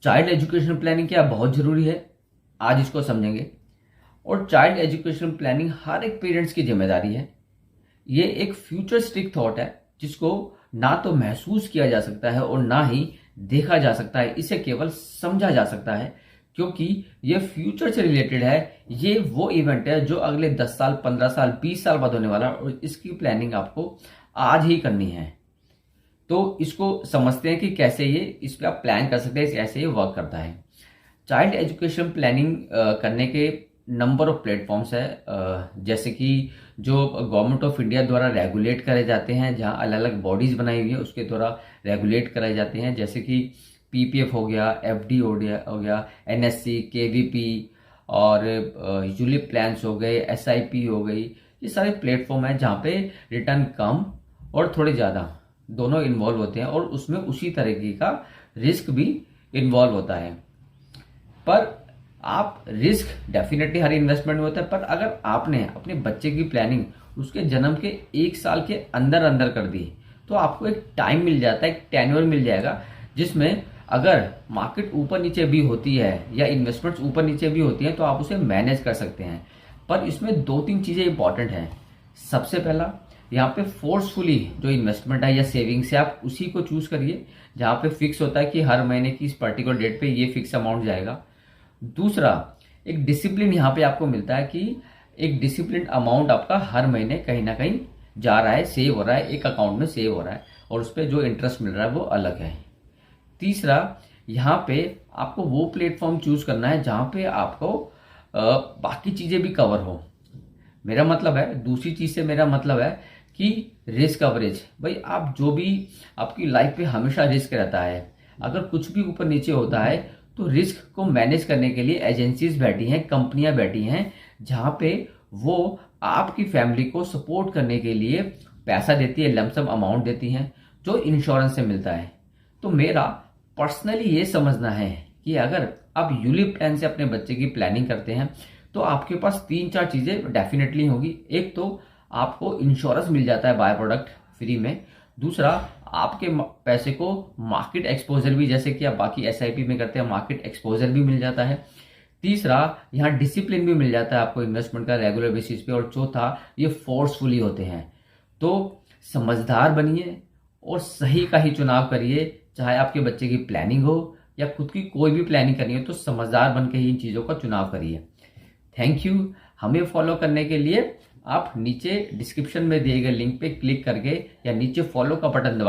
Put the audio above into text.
Child education planning क्या बहुत जरूरी है, आज इसको समझेंगे। और चाइल्ड एजुकेशन प्लानिंग हर एक पेरेंट्स की जिम्मेदारी है। ये एक फ्यूचरिस्टिक थॉट है जिसको ना तो महसूस किया जा सकता है और ना ही देखा जा सकता है, इसे केवल समझा जा सकता है, क्योंकि ये फ्यूचर से रिलेटेड है। ये वो इवेंट है जो अगले 10 साल, 15 साल, 20 साल बाद होने वाला है और इसकी प्लानिंग आपको आज ही करनी है। तो इसको समझते हैं कि कैसे ये इस पे आप प्लान कर सकते हैं, कैसे ये वर्क करता है। चाइल्ड एजुकेशन प्लानिंग करने के नंबर ऑफ प्लेटफॉर्म्स है, जैसे कि जो गवर्नमेंट ऑफ इंडिया द्वारा रेगुलेट करे जाते हैं, जहां अलग अलग बॉडीज बनाई हुई है उसके द्वारा रेगुलेट कराए जाते हैं, जैसे कि पीपीएफ हो गया, एफडी हो गया, एनएससी, केवीपी और यूलिप प्लान्स हो गए, एसआईपी हो गई। ये सारे प्लेटफॉर्म है जहाँ पे रिटर्न कम और थोड़े ज़्यादा दोनों इन्वॉल्व होते हैं और उसमें उसी तरीके का रिस्क भी इन्वॉल्व होता है। पर आप रिस्क डेफिनेटली हर इन्वेस्टमेंट में होता है, पर अगर आपने अपने बच्चे की प्लानिंग उसके जन्म के 1 साल के अंदर अंदर कर दी तो आपको एक टाइम मिल जाता है, एक टेन्योर मिल जाएगा, जिसमें अगर मार्केट ऊपर नीचे भी होती है या इन्वेस्टमेंट्स ऊपर नीचे भी होती हैं तो आप उसे मैनेज कर सकते हैं। पर इसमें 2-3 चीजें इंपॉर्टेंट हैं। सबसे पहला, यहाँ पे फोर्सफुली जो इन्वेस्टमेंट है या सेविंग्स है आप उसी को चूज करिए जहां पे फिक्स होता है कि हर महीने की इस पर्टिकुलर डेट पे ये फिक्स अमाउंट जाएगा। दूसरा, एक डिसिप्लिन यहाँ पे आपको मिलता है कि एक डिसिप्लिन अमाउंट आपका हर महीने कहीं ना कहीं जा रहा है, सेव हो रहा है, एक अकाउंट में सेव हो रहा है और उस पर जो इंटरेस्ट मिल रहा है वो अलग है। तीसरा, यहाँ पे आपको वो प्लेटफॉर्म चूज करना है जहां पे आपको बाकी चीजें भी कवर हो। मेरा मतलब है, दूसरी चीज से मेरा मतलब है कि रिस्क कवरेज। भाई आप जो भी आपकी लाइफ पे हमेशा रिस्क रहता है, अगर कुछ भी ऊपर नीचे होता है तो रिस्क को मैनेज करने के लिए एजेंसीज बैठी हैं, कंपनियां बैठी हैं, जहां पे वो आपकी फैमिली को सपोर्ट करने के लिए पैसा देती है, लमसम अमाउंट देती हैं जो इंश्योरेंस से मिलता है। तो मेरा पर्सनली ये समझना है कि अगर आप यूलिप प्लान से अपने बच्चे की प्लानिंग करते हैं तो आपके पास 3-4 चीजें डेफिनेटली होगी। एक तो आपको इंश्योरेंस मिल जाता है बाय प्रोडक्ट फ्री में। दूसरा, आपके पैसे को मार्केट एक्सपोजर भी, जैसे कि आप बाकी एसआईपी में करते हैं, मार्केट एक्सपोजर भी मिल जाता है। तीसरा, यहाँ डिसिप्लिन भी मिल जाता है आपको इन्वेस्टमेंट का रेगुलर बेसिस पे। और चौथा, ये फोर्सफुली होते हैं। तो समझदार बनिए और सही का ही चुनाव करिए, चाहे आपके बच्चे की प्लानिंग हो या खुद की कोई भी प्लानिंग करनी हो, तो समझदार बन के ही इन चीजों का चुनाव करिए। Thank you. हमें फॉलो करने के लिए आप नीचे डिस्क्रिप्शन में दिए गए लिंक पे क्लिक करके या नीचे फॉलो का बटन दबा